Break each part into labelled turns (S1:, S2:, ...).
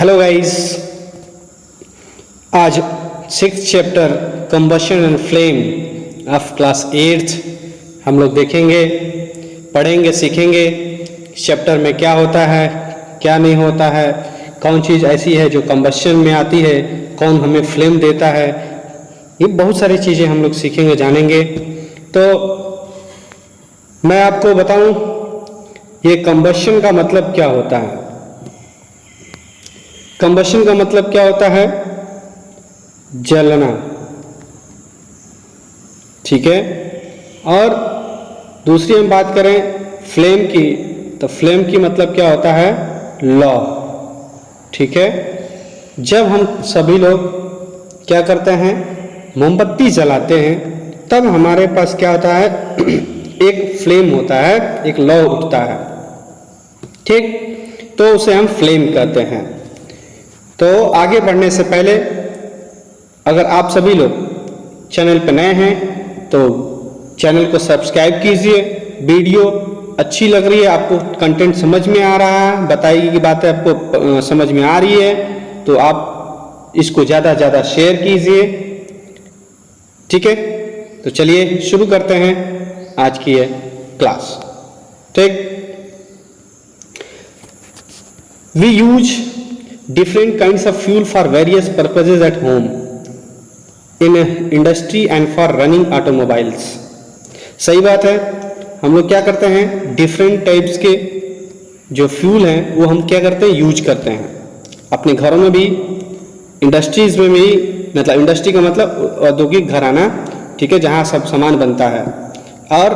S1: Hello guys, आज 6th chapter combustion and flame of class 8th हम लोग देखेंगे, पढ़ेंगे, सीखेंगे चैप्टर में क्या होता है, क्या नहीं होता है, कौन चीज़ ऐसी है जो कंबशन में आती है, कौन हमें फ्लेम देता है। ये बहुत सारी चीज़ें हम लोग सीखेंगे, जानेंगे। तो मैं आपको बताऊं ये कंबशन का मतलब क्या होता है। कंबशन का मतलब क्या होता है? जलना, ठीक है। और दूसरी हम बात करें फ्लेम की, तो फ्लेम की मतलब क्या होता है? लौ, ठीक है। जब हम सभी लोग क्या करते हैं, मोमबत्ती जलाते हैं, तब हमारे पास क्या होता है एक फ्लेम होता है, एक लौ उठता है, ठीक। तो उसे हम फ्लेम कहते हैं। तो आगे बढ़ने से पहले अगर आप सभी लोग चैनल पर नए हैं तो चैनल को सब्सक्राइब कीजिए। वीडियो अच्छी लग रही है, आपको कंटेंट समझ में आ रहा है, बताई गई बातें आपको समझ में आ रही है, तो आप इसको ज़्यादा ज़्यादा शेयर कीजिए, ठीक है। तो चलिए शुरू करते हैं आज की ये क्लास, ठीक। We use different kinds of fuel for various purposes at home, in industry and for running automobiles। सही बात है, हम लोग क्या करते हैं, डिफरेंट टाइप्स के जो फ्यूल हैं वो हम क्या करते हैं, यूज करते हैं अपने घरों में भी, इंडस्ट्रीज में भी। मतलब इंडस्ट्री का मतलब औद्योगिक घराना, ठीक है, जहाँ सब सामान बनता है, और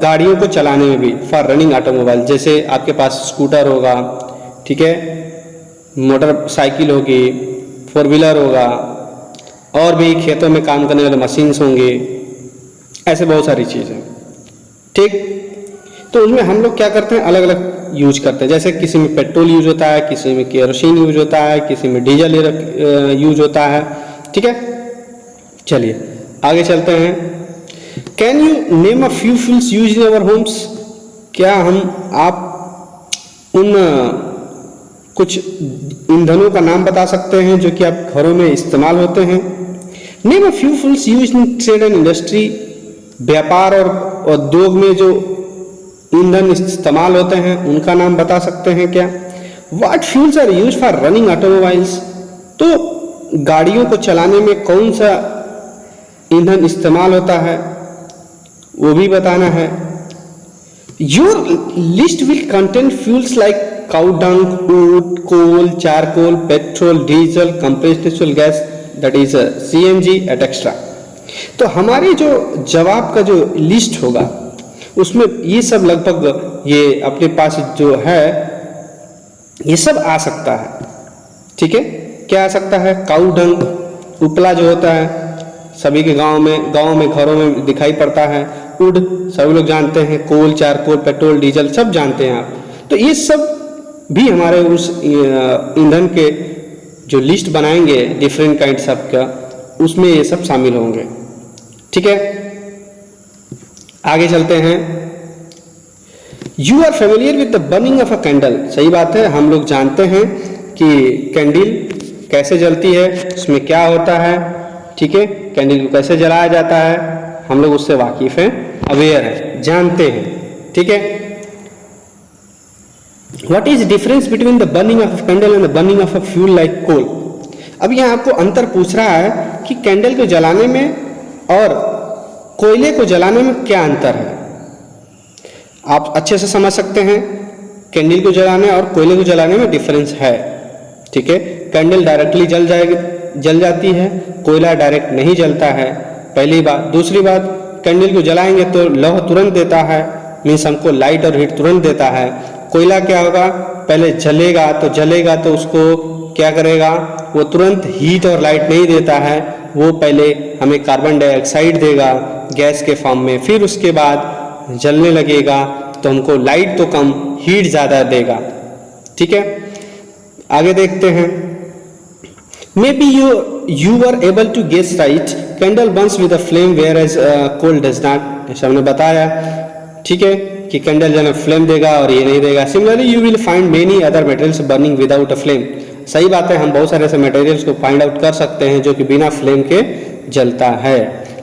S1: गाड़ियों को चलाने में भी, फॉर रनिंग ऑटोमोबाइल। जैसे आपके पास स्कूटर होगा, ठीक है, मोटरसाइकिल होगी, 4 व्हीलर होगा, और भी खेतों में काम करने वाले मशीन्स होंगे, ऐसे बहुत सारी चीज़ें, ठीक। तो उनमें हम लोग क्या करते हैं, अलग अलग यूज करते हैं। जैसे किसी में पेट्रोल यूज होता है, किसी में केरोसिन यूज होता है, किसी में डीजल यूज होता है, ठीक है। चलिए आगे चलते हैं। Can you name a few fuels use in our Holmes? क्या आप उन कुछ ईंधनों का नाम बता सकते हैं जो कि आप घरों में इस्तेमाल होते हैं? Name a few fuels used in trade and industry. व्यापार और उद्योग में जो ईंधन इस्तेमाल होते हैं उनका नाम बता सकते हैं क्या? What fuels are used for running automobiles? तो गाड़ियों को चलाने में कौन सा ईंधन इस्तेमाल होता है वो भी बताना है। Your list will contain fuels like cow dung, wood, coal, charcoal, petrol, diesel, compressed natural gas, that is CNG, etc. तो हमारे जो जवाब का जो लिस्ट होगा उसमें ये सब लगभग ये अपने पास जो है ये सब आ सकता है, ठीक है। क्या आ सकता है? काऊ डंग, उपला जो होता है सभी के गांव में घरों में दिखाई पड़ता है। वुड सभी लोग जानते हैं, कोल, चारकोल, पेट्रोल, डीजल सब जानते हैं आप। तो ये सब भी हमारे उस ईंधन के जो लिस्ट बनाएंगे डिफरेंट काइंड्स ऑफ का, उसमें ये सब शामिल होंगे, ठीक है। आगे चलते हैं। You are familiar with the burning of a candle. सही बात है, हम लोग जानते हैं कि कैंडल कैसे जलती है, उसमें क्या होता है, ठीक है। कैंडल को कैसे जलाया जाता है हम लोग उससे वाकिफ हैं, अवेयर हैं, जानते हैं, ठीक है। What is the difference between the burning of a candle and the burning of a fuel like coal? अब यहाँ आपको अंतर पूछ रहा है कि कैंडल को जलाने में और कोयले को जलाने में क्या अंतर है। आप अच्छे से समझ सकते हैं, कैंडल को जलाने और कोयले को जलाने में डिफरेंस है, ठीक है। कैंडल डायरेक्टली जल जाती है, कोयला डायरेक्ट नहीं जलता है, पहली बात। दूसरी बात, कैंडल को जलाएंगे तो लौह तुरंत देता है, मीन्स हमको लाइट और हीट तुरंत देता है। कोयला क्या होगा, पहले जलेगा तो उसको क्या करेगा, वो तुरंत हीट और लाइट नहीं देता है, वो पहले हमें कार्बन डाइऑक्साइड देगा गैस के फॉर्म में, फिर उसके बाद जलने लगेगा तो हमको लाइट तो कम, हीट ज़्यादा देगा, ठीक है। आगे देखते हैं। May be you are able to guess right, candle burns with a flame whereas coal does not. ऐसा हमने बताया, ठीक है, कि कैंडल जो है फ्लेम देगा और ये नहीं देगा। Similarly you will find many other materials burning without a flame. सही बात है, हम बहुत सारे ऐसे मटेरियल्स को फाइंड आउट कर सकते हैं जो कि बिना फ्लेम के जलता है।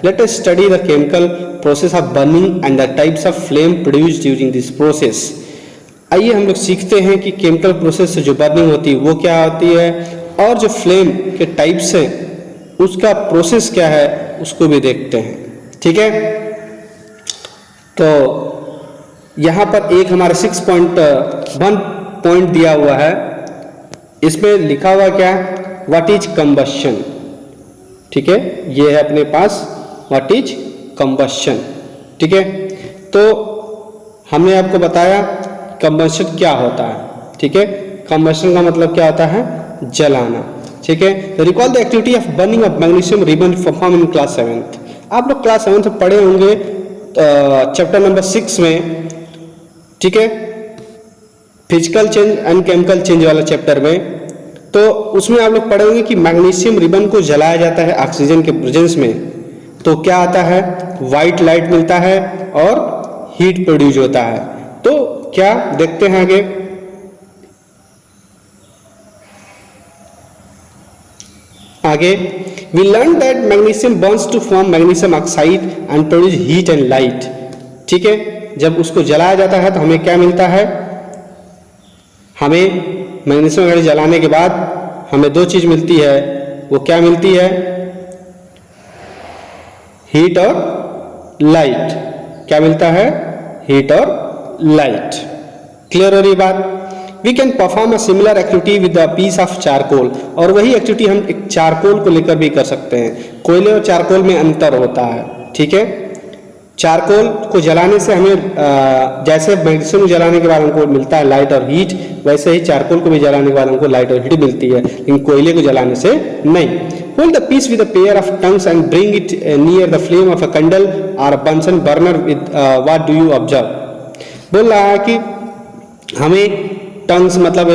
S1: Let us study the chemical process of burning and the types of flame produced during this process. आइए हम लोग सीखते हैं कि केमिकल प्रोसेस से जो बर्निंग होती है वो क्या होती है, और जो फ्लेम के टाइप्स हैं उसका प्रोसेस क्या है उसको भी देखते हैं। ठीक है, तो यहाँ पर एक हमारा 6.1 पॉइंट दिया हुआ है, इसमें लिखा हुआ क्या है, व्हाट इज कंबशन। ठीक है, ये है अपने पास व्हाट इज कंबशन। ठीक है, तो हमने आपको बताया कंबशन क्या होता है। ठीक है, कंबशन का मतलब क्या होता है, जलाना। ठीक है, recall the activity of burning of magnesium ribbon perform in class 7th। आप लोग क्लास 7th में पढ़े होंगे चैप्टर नंबर 6 में। ठीक है, physical change and chemical change वाला चैप्टर में, तो उसमें आप लोग पढ़े होंगे कि मैग्नीशियम रिबन को जलाया जाता है ऑक्सीजन के प्रेजेंस में, तो क्या आता है, व्हाइट लाइट मिलता है और हीट प्रोड्यूस होता है। तो क्या देखते हैं आगे we learned that magnesium burns to form magnesium oxide and produce heat and light। ठीक है, जब उसको जलाया जाता है तो हमें क्या मिलता है, हमें मैग्नीशियम ऑक्साइड जलाने के बाद हमें दो चीज मिलती है। वो क्या मिलती है, हीट और लाइट। क्या मिलता है, हीट और लाइट। क्लियर हो रही बात। We can perform a similar activity with a piece of charcoal, और वही एक्टिविटी हम एक चारकोल को लेकर भी कर सकते हैं। कोयले और चारकोल में अंतर होता है। ठीक है, चारकोल को जलाने से हमें जैसे मैग्नीशियम जलाने के बाद हमको मिलता है लाइट और हीट, वैसे ही चारकोल को भी जलाने के बाद हमको लाइट और हीट मिलती है, लेकिन कोयले को जलाने से नहीं। Hold the piece with a pair of tongs and bring it near the flame of a candle or Bunsen burner with what do you observe. बोल रहा है कि हमें टंग्स मतलब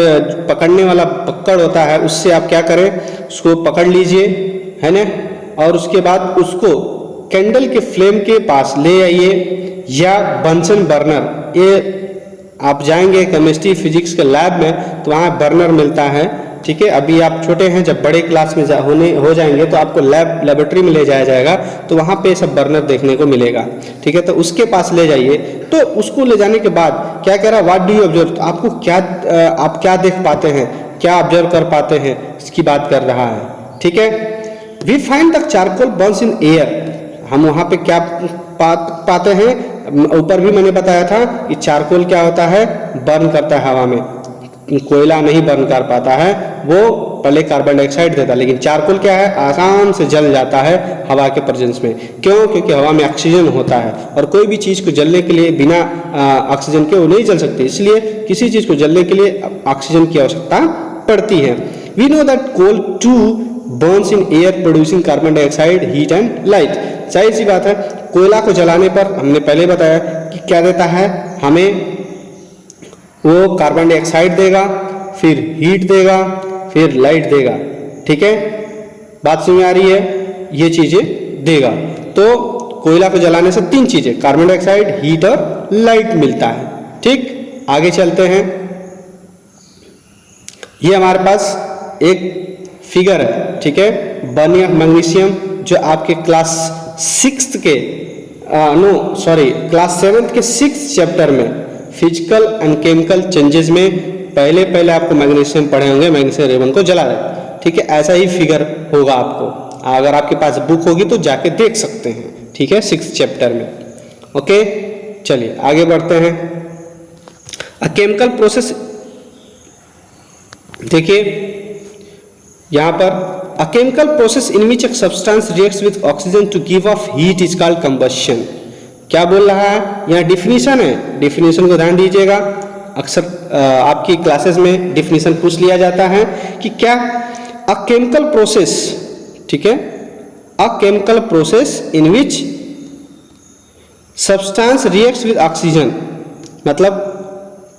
S1: पकड़ने वाला पकड़ होता है, उससे आप क्या करें, उसको पकड़ लीजिए, है ना, और उसके बाद उसको कैंडल के फ्लेम के पास ले आइए, या बंसन बर्नर, ये आप जाएंगे केमिस्ट्री फिजिक्स के लैब में तो वहाँ बर्नर मिलता है। ठीक है, अभी आप छोटे हैं, जब बड़े क्लास में हो जाएंगे तो आपको लेबोरेटरी में ले जाया जाएगा, तो वहाँ पे सब बर्नर देखने को मिलेगा। ठीक है, तो उसके पास ले जाइए। तो उसको ले जाने के बाद क्या कह रहा है, व्हाट डू यू ऑब्जर्व, तो आपको क्या आप क्या देख पाते हैं, क्या ऑब्जर्व कर पाते हैं, इसकी बात कर रहा है। ठीक है, we find the charcoal burns in air. हम वहाँ पे क्या पाते हैं, ऊपर भी मैंने बताया था कि चारकोल क्या होता है, बर्न करता है हवा में। कोयला नहीं बर्न कर पाता है, वो पहले कार्बन डाइऑक्साइड देता है, लेकिन चारकोल क्या है, आसान से जल जाता है हवा के प्रेजेंस में। क्यों, क्योंकि हवा में ऑक्सीजन होता है, और कोई भी चीज़ को जलने के लिए बिना ऑक्सीजन के वो नहीं जल सकती, इसलिए किसी चीज़ को जलने के लिए ऑक्सीजन की आवश्यकता पड़ती है। We know that coal too burns in air producing carbon dioxide, heat and light. जाहिर सी बात है, कोयला को जलाने पर हमने पहले बताया कि क्या देता है, हमें वो कार्बन डाइऑक्साइड देगा, फिर हीट देगा, फिर लाइट देगा। ठीक है, बात समझ आ रही है, ये चीजें देगा। तो कोयला को जलाने से तीन चीजें, कार्बन डाइऑक्साइड, हीट और लाइट मिलता है। ठीक, आगे चलते हैं। ये हमारे पास एक फिगर है। ठीक है, बर्निंग ऑफ मैग्नीशियम, जो आपके क्लास 6 के क्लास 7th के 6th चैप्टर में फिजिकल एंड केमिकल चेंजेस में पहले आपको मैग्नीशियम पढ़े होंगे, मैग्नीशियम रिबन को जला रहे। ठीक है, ऐसा ही फिगर होगा आपको, अगर आपके पास बुक होगी तो जाके देख सकते हैं। ठीक है, 6th चैप्टर में। ओके, चलिए आगे बढ़ते हैं। अ केमिकल प्रोसेस, देखिए यहाँ पर a chemical process in which a substance reacts with oxygen to give off heat is called combustion। क्या बोल रहा है, यहाँ डिफिनीशन है, डिफिनीशन को ध्यान दीजिएगा। अक्सर आपकी क्लासेस में डिफिनीशन पूछ लिया जाता है कि क्या अ केमिकल प्रोसेस, ठीक है, a chemical process in which substance reacts with oxygen, मतलब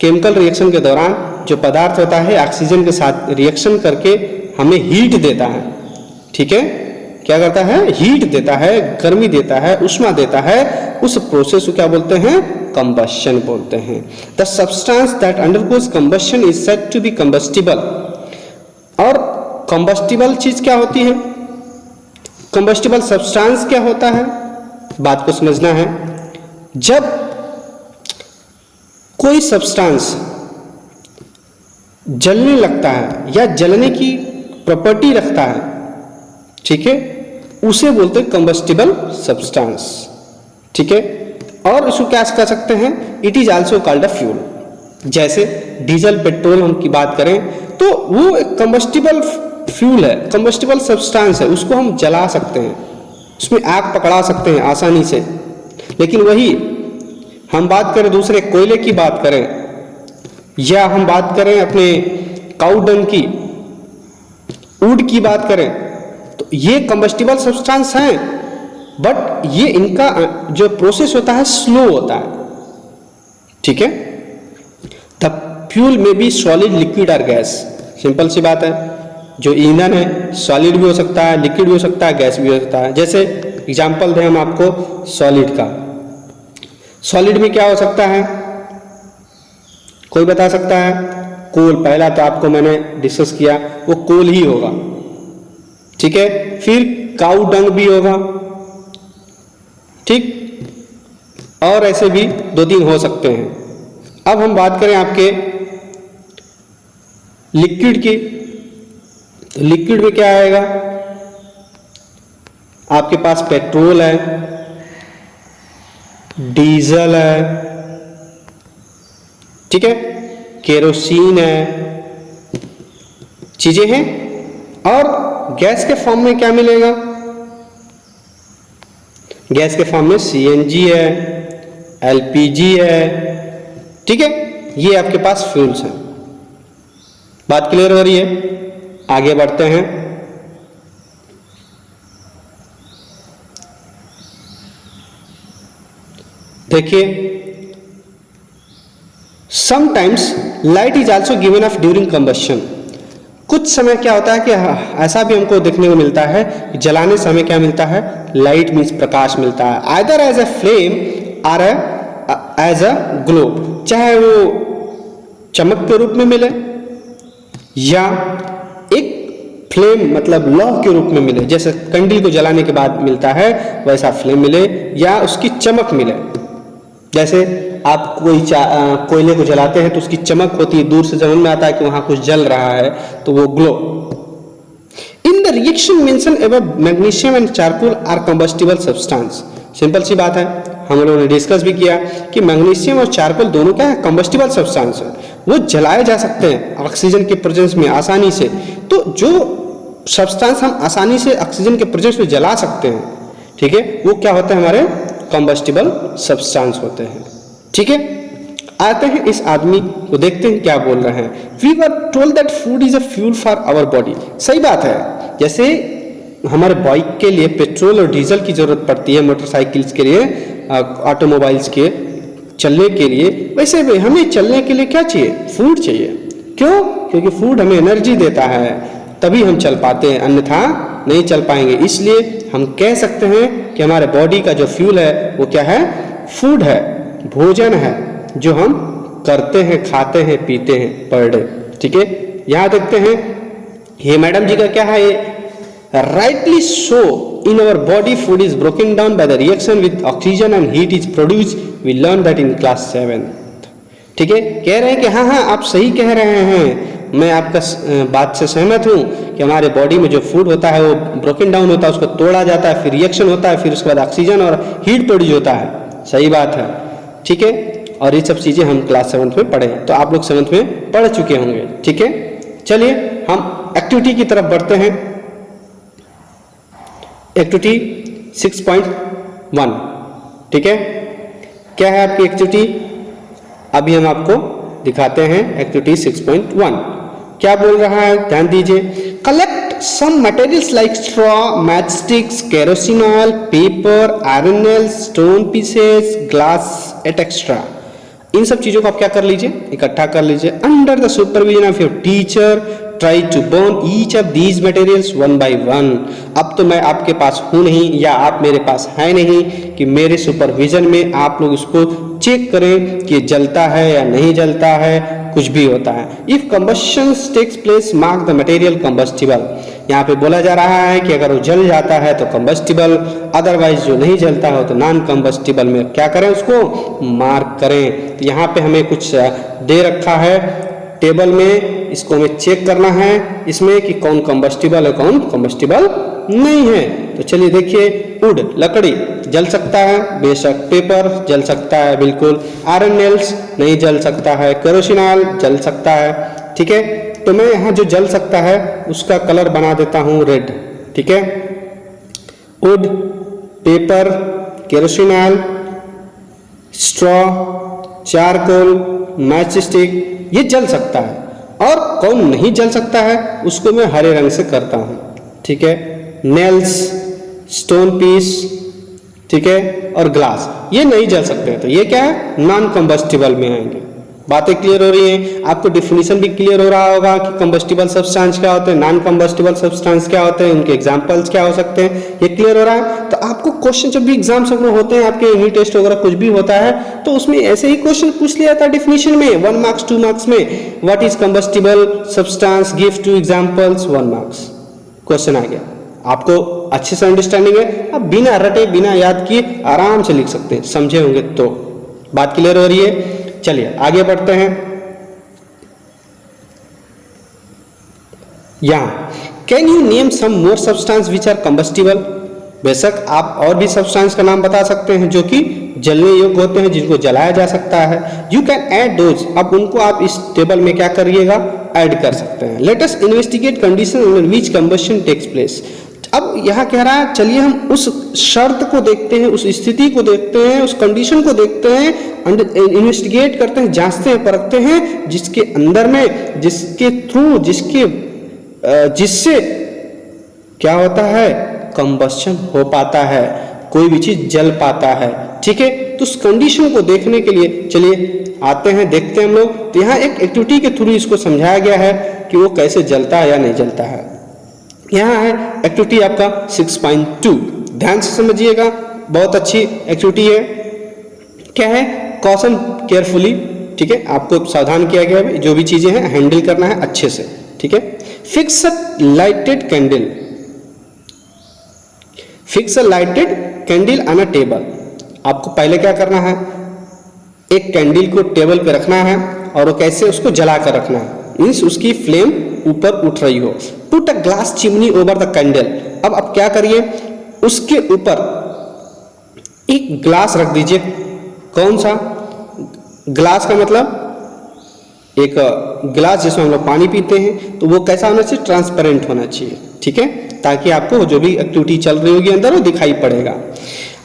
S1: केमिकल रिएक्शन के दौरान जो पदार्थ होता है ऑक्सीजन के साथ रिएक्शन करके हमें हीट देता है। ठीक है, क्या करता है, हीट देता है, गर्मी देता है, उष्मा देता है, उस प्रोसेस को क्या बोलते हैं, कंबशन बोलते हैं। The substance that undergoes combustion is said to be combustible. और कंबस्टिबल चीज क्या होती है, कंबस्टिबल सब्सटेंस क्या होता है, बात को समझना है। जब कोई सब्सटेंस जलने लगता है या जलने की प्रॉपर्टी रखता है, ठीक है, उसे बोलते हैं कंबस्टिबल सब्सटेंस, ठीक है। और इसको क्या कह सकते हैं, it is also called a fuel. जैसे डीजल पेट्रोल हम की बात करें तो वो एक कंबस्टिबल फ्यूल है, कंबस्टिबल सब्सटेंस है, उसको हम जला सकते हैं, उसमें आग पकड़ा सकते हैं आसानी से। लेकिन वही हम बात करें दूसरे कोयले की बात करें, या हम बात करें अपने काऊ डंग की, वुड की बात करें, तो ये कंबस्टिबल सब्सटेंस हैं, बट ये इनका जो प्रोसेस होता है स्लो होता है, ठीक है। द फ्यूल में बी सॉलिड, लिक्विड और गैस, सिंपल सी बात है। जो ईंधन है सॉलिड भी हो सकता है, लिक्विड भी हो सकता है, गैस भी हो सकता है। जैसे एग्जाम्पल दें हम आपको सॉलिड का, सॉलिड में क्या हो सकता है, कोई बता सकता है? कोल, पहला तो आपको मैंने डिस्कस किया, वो कोल ही होगा, ठीक है। फिर काऊ डंग भी होगा, ठीक, और ऐसे भी 2-3 हो सकते हैं। अब हम बात करें आपके लिक्विड की, तो लिक्विड में क्या आएगा, आपके पास पेट्रोल है, डीजल है, ठीक है, केरोसिन है, चीजें हैं। और गैस के फॉर्म में क्या मिलेगा, गैस के फॉर्म में सीएनजी है, एलपीजी है, ठीक है, ये आपके पास फ्यूल्स हैं। बात क्लियर हो रही है? आगे बढ़ते हैं। देखिए, sometimes light is also given of during combustion. कुछ समय क्या होता है कि ऐसा भी हमको देखने को मिलता है कि जलाने समय क्या मिलता है, लाइट मीन्स प्रकाश मिलता है, आइदर एज ए फ्लेम और एज अ ग्लोब, चाहे वो चमक के रूप में मिले या एक फ्लेम मतलब लौ के रूप में मिले, जैसे कंडील को जलाने के बाद मिलता है वैसा फ्लेम मिले, या उसकी चमक मिले। जैसे आप कोई कोयले को जलाते हैं तो उसकी चमक होती है, दूर से समझ में आता है कि वहां कुछ जल रहा है, तो वो glow. In the reaction mention above, magnesium and charcoal are combustible substance. Simple सी बात है, हम लोगों ने डिस्कस भी किया कि मैग्नीशियम और चारकोल दोनों क्या है, कंबस्टिबल सब्सटेंस है, वो जलाए जा सकते हैं ऑक्सीजन के प्रेजेंस में आसानी से। तो जो सब्सटेंस हम आसानी से ऑक्सीजन के प्रेजेंस में जला सकते हैं, ठीक है, वो क्या होता है, हमारे कंबस्टिबल सब्सटेंस होते हैं, ठीक है। आते हैं इस आदमी को, देखते हैं क्या बोल रहे हैं। We were told that food is a fuel for our body. सही बात है, जैसे हमारे बाइक के लिए पेट्रोल और डीजल की जरूरत पड़ती है, मोटरसाइकिल्स के लिए, ऑटोमोबाइल्स के चलने के लिए, वैसे भी हमें चलने के लिए क्या चाहिए, फूड चाहिए। क्यों? क्योंकि फूड हमें एनर्जी देता है, तभी हम चल पाते हैं, अन्यथा नहीं चल पाएंगे। इसलिए हम कह सकते हैं कि हमारे बॉडी का जो फ्यूल है वो क्या है, फूड है, भोजन है, जो हम करते हैं, खाते हैं, पीते हैं पर डे, ठीक है। यहां देखते हैं, ये मैडम जी का क्या है, rightly so in our body food is broken down by the reaction with oxygen and heat is produced, we learned that in class 7th, ठीक है। कह रहे हैं कि हाँ आप सही कह रहे हैं, मैं आपका बात से सहमत हूँ कि हमारे बॉडी में जो फूड होता है वो ब्रोकन डाउन होता है, उसको तोड़ा जाता है, फिर रिएक्शन होता है, फिर उसके बाद ऑक्सीजन और हीट प्रोड्यूस होता है। सही बात है, ठीक है। और ये सब चीज़ें हम क्लास 7th में पढ़े हैं, तो आप लोग 7th में पढ़ चुके होंगे, ठीक है। चलिए हम एक्टिविटी की तरफ बढ़ते हैं। एक्टिविटी 6.1, ठीक है। क्या है आपकी एक्टिविटी, अभी हम आपको दिखाते हैं। एक्टिविटी 6.1 क्या बोल रहा है, ध्यान दीजिए। Collect some materials like straw, match sticks, kerosene oil, paper, iron nails, stone pieces, glass etcetera. इन सब चीजों को आप क्या कर लीजिए, इकट्ठा कर लीजिए। Under the supervision of your teacher try to burn each of these materials one by one. अब तो मैं आपके पास हूँ नहीं या आप मेरे पास है नहीं कि मेरे सुपरविजन में आप लोग इसको चेक करें कि जलता है या नहीं जलता है, कुछ भी होता है। If combustion takes place, mark the material combustible. यहाँ पे बोला जा रहा है कि अगर वो जल जाता है तो कंबस्टिबल, अदरवाइज जो नहीं जलता हो तो नॉन कंबस्टिबल में क्या करें, उसको मार्क करें। तो यहाँ पे हमें कुछ दे रखा है टेबल में, इसको हमें चेक करना है इसमें कि कौन कंबस्टिबल है कौन कंबस्टिबल नहीं है। तो चलिए देखिए, वुड लकड़ी जल सकता है बेशक, पेपर जल सकता है बिल्कुल, आयरन नेल्स नहीं जल सकता है, केरोसिन ऑयल जल सकता है, ठीक है। तो मैं यहाँ जो जल सकता है उसका कलर बना देता हूँ रेड, ठीक है। Would, paper, kerosene oil, straw, charcoal, match stick, ये जल सकता है। और कौन नहीं जल सकता है उसको मैं हरे रंग से करता हूँ, ठीक है। नेल्स, स्टोन पीस, ठीक है, और ग्लास ये नहीं जल सकते, तो ये क्या है, नॉन कंबस्टिबल में आएंगे। बातें क्लियर हो रही हैं, आपको डिफिनीशन भी क्लियर हो रहा होगा कि कंबस्टिबल सब्सटेंस क्या होते हैं, नॉन कंबस्टिबल सब्सटेंस क्या होते हैं, उनके एग्जांपल्स क्या हो सकते हैं, ये क्लियर हो रहा है। तो आपको क्वेश्चन जब भी एग्जाम्स वगैरह होते हैं, आपके यूनिट टेस्ट वगैरह कुछ भी होता है, तो उसमें ऐसे ही क्वेश्चन पूछ लिया था डिफिनीशन में 1 मार्क्स 2 मार्क्स में, what is combustible substance, give 2 examples, 1 marks question आ गया। आपको अच्छे से अंडरस्टैंडिंग है, अब बिना रटे बिना याद किए आराम से लिख सकते हैं, समझे होंगे तो। बात क्लियर हो रही है, चलिए आगे बढ़ते हैं। यहां can you name some more substance which are combustible, बेशक आप और भी सब्सटेंस का नाम बता सकते हैं जो कि जलने योग्य होते हैं, जिनको जलाया जा सकता है। यू कैन ऐड दोज, अब उनको आप इस टेबल में क्या करिएगा, ऐड कर सकते हैं। Let us investigate condition in which combustion takes place. अब यहाँ कह रहा है चलिए हम उस शर्त को देखते हैं, उस स्थिति को देखते हैं, उस कंडीशन को देखते हैं, इन्वेस्टिगेट करते हैं, जांचते हैं, परखते हैं, जिसके अंदर में, जिसके थ्रू, जिससे क्या होता है, कंबशन हो पाता है, कोई भी चीज जल पाता है, ठीक है। तो उस कंडीशन को देखने के लिए चलिए आते हैं, देखते हैं हम लोग। तो यहाँ एक एक्टिविटी के थ्रू इसको समझाया गया है कि वो कैसे जलता है या नहीं जलता है। यहाँ है एक्टिविटी आपका 6.2, ध्यान से समझिएगा, बहुत अच्छी एक्टिविटी है। क्या है, कॉशन केयरफुली, ठीक है, आपको सावधान किया गया है, जो भी चीजें हैं हैंडल करना है अच्छे से, ठीक है। Fix a lighted candle, fix a lighted candle on a table. आपको पहले क्या करना है, एक कैंडल को टेबल पे रखना है और वो कैसे उसको जला कर रखना है, मीन्स उसकी फ्लेम ऊपर उठ रही हो। Put a glass chimney over the candle. अब क्या करिए, उसके ऊपर एक ग्लास रख दीजिए। कौन सा ग्लास का मतलब, एक गिलास जिसमें हम लोग पानी पीते हैं, तो वो कैसा होना चाहिए, ट्रांसपेरेंट होना चाहिए, ठीक है, ताकि आपको जो भी एक्टिविटी चल रही होगी अंदर वो दिखाई पड़ेगा।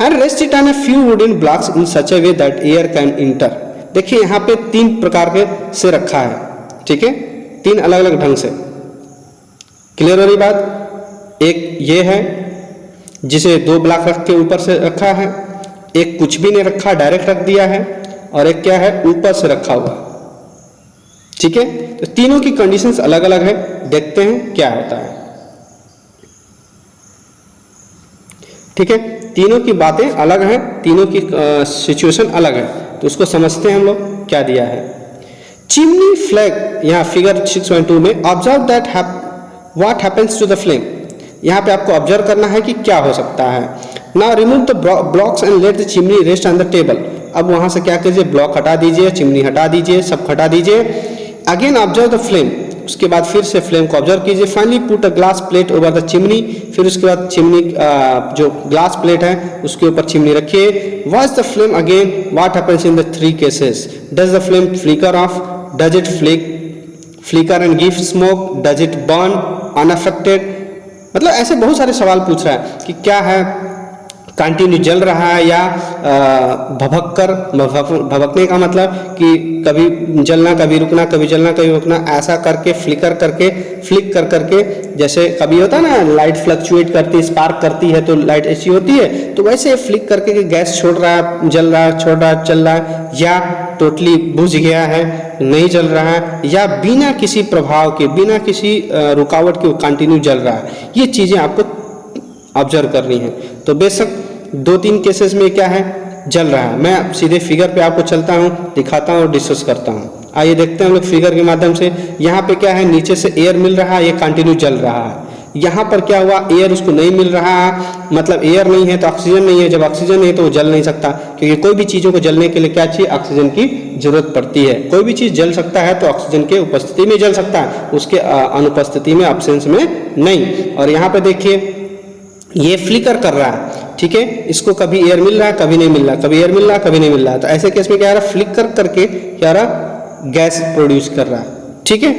S1: And rest it on a few wooden blocks in such a way that air can inter. देखिए यहाँ पे 3 प्रकार के से रखा है, ठीक है, 3 अलग अलग ढंग से। क्लियर हो रही बात। एक ये है जिसे 2 ब्लॉक रख के ऊपर से रखा है, एक कुछ भी नहीं रखा डायरेक्ट रख दिया है, और एक क्या है ऊपर से रखा हुआ, ठीक है। तो तीनों की कंडीशंस अलग अलग है, देखते हैं क्या होता है, ठीक है। तीनों की बातें अलग हैं, तीनों की सिचुएशन अलग है, तो उसको समझते हैं हम लोग क्या दिया है। चिमनी फ्लैग, यहाँ फिगर 6.2 में observe that what happens to the flame. यहाँ पे आपको ऑब्जर्व करना है कि क्या हो सकता है। Now remove the blocks and let the chimney rest on the table. अब वहां से क्या कीजिए, ब्लॉक हटा दीजिए, चिमनी हटा दीजिए, सब हटा दीजिए। अगेन ऑब्जर्व द फ्लेम, उसके बाद फिर से फ्लेम को ऑब्जर्व कीजिए। Finally put a glass plate over the chimney, फिर उसके बाद चिमनी जो ग्लास प्लेट है उसके ऊपर चिमनी रखिए। Watch the flame again, what happens in the 3 cases. Does the flame flicker off, does it flicker and give smoke, does it burn unaffected. मतलब ऐसे बहुत सारे सवाल पूछ रहा है कि क्या है, कंटिन्यू जल रहा है या भभकने का मतलब कि कभी जलना कभी रुकना, कभी जलना कभी रुकना, ऐसा करके फ्लिक कर करके, जैसे कभी होता है ना लाइट फ्लक्चुएट करती है, स्पार्क करती है तो लाइट ऐसी होती है, तो वैसे फ्लिक करके कि गैस छोड़ रहा है, जल रहा है, छोड़ रहा है, चल रहा है, या टोटली बुझ गया है, नहीं जल रहा है, या बिना किसी प्रभाव के, बिना किसी रुकावट के कंटिन्यू जल रहा है। ये चीज़ें आपको ऑब्जर्व करनी है। तो बेशक 2-3 केसेस में क्या है, जल रहा है। मैं सीधे फिगर पे आपको चलता हूँ, दिखाता हूँ और डिस्कस करता हूँ। आइए देखते हैं हम लोग फिगर के माध्यम से। यहाँ पे क्या है, नीचे से एयर मिल रहा है, ये कंटिन्यू जल रहा है। यहाँ पर क्या हुआ, एयर उसको नहीं मिल रहा है, मतलब एयर नहीं है तो ऑक्सीजन नहीं है, जब ऑक्सीजन नहीं है तो वो जल नहीं सकता, क्योंकि कोई भी चीज़ों को जलने के लिए क्या चाहिए, ऑक्सीजन की जरूरत पड़ती है। कोई भी चीज़ जल सकता है तो ऑक्सीजन के उपस्थिति में जल सकता है, उसके अनुपस्थिति में, एब्सेंस में नहीं। और यहाँ पे देखिए ये फ्लिकर कर रहा है, ठीक है, इसको कभी एयर मिल रहा है, कभी नहीं मिल रहा, कभी एयर मिल रहा है, कभी नहीं मिल रहा है। तो ऐसे केस में क्या आ रहा है, फ्लिकर करके क्या आ रहा, गैस प्रोड्यूस कर रहा है, ठीक है।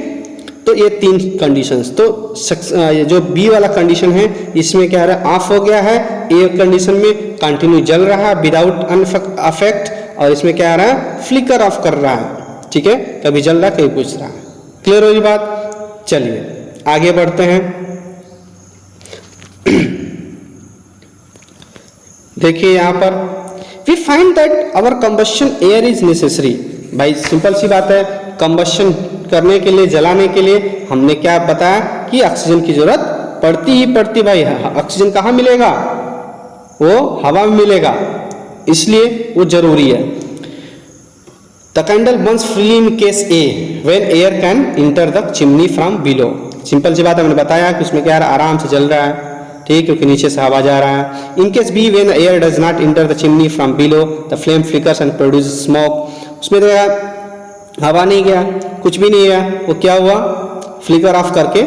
S1: तो ये 3 कंडीशंस। तो ये जो बी वाला कंडीशन है, इसमें क्या आ रहा है, ऑफ हो गया है, ए कंडीशन में कंटिन्यू जल रहा है विदाउट अफेक्ट, और इसमें क्या आ रहा है, फ्लिकर ऑफ कर रहा है, ठीक है, कभी जल रहा है, कभी बुझ रहा है। क्लियर हो ये बात? चलिए आगे बढ़ते हैं। देखिए यहाँ पर we find that our combustion air is necessary. भाई सिंपल सी बात है, कंबशन करने के लिए, जलाने के लिए हमने क्या बताया कि ऑक्सीजन की जरूरत पड़ती ही पड़ती। भाई ऑक्सीजन कहाँ मिलेगा, वो हवा में मिलेगा, इसलिए वो जरूरी है। The candle burns freely in case a when air can enter the chimney from below. Simple सी बात है, मैंने बताया कि उसमें क्या आराम से जल रहा है, ठीक, क्योंकि नीचे से हवा जा रहा है। In case B when air does not enter the chimney from below the flame flickers and produce smoke. उसमें देखा हवा नहीं गया, कुछ भी नहीं गया, वो क्या हुआ, फ्लिकर ऑफ करके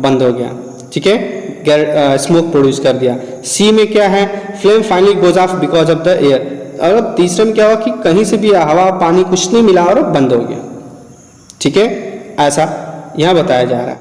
S1: बंद हो गया, ठीक है, स्मोक प्रोड्यूस कर दिया। सी में क्या है, flame finally goes off because of the air. और अब तीसरे में क्या हुआ कि कहीं से भी हवा पानी कुछ नहीं मिला और बंद हो गया, ठीक है, ऐसा यहाँ बताया जा रहा है।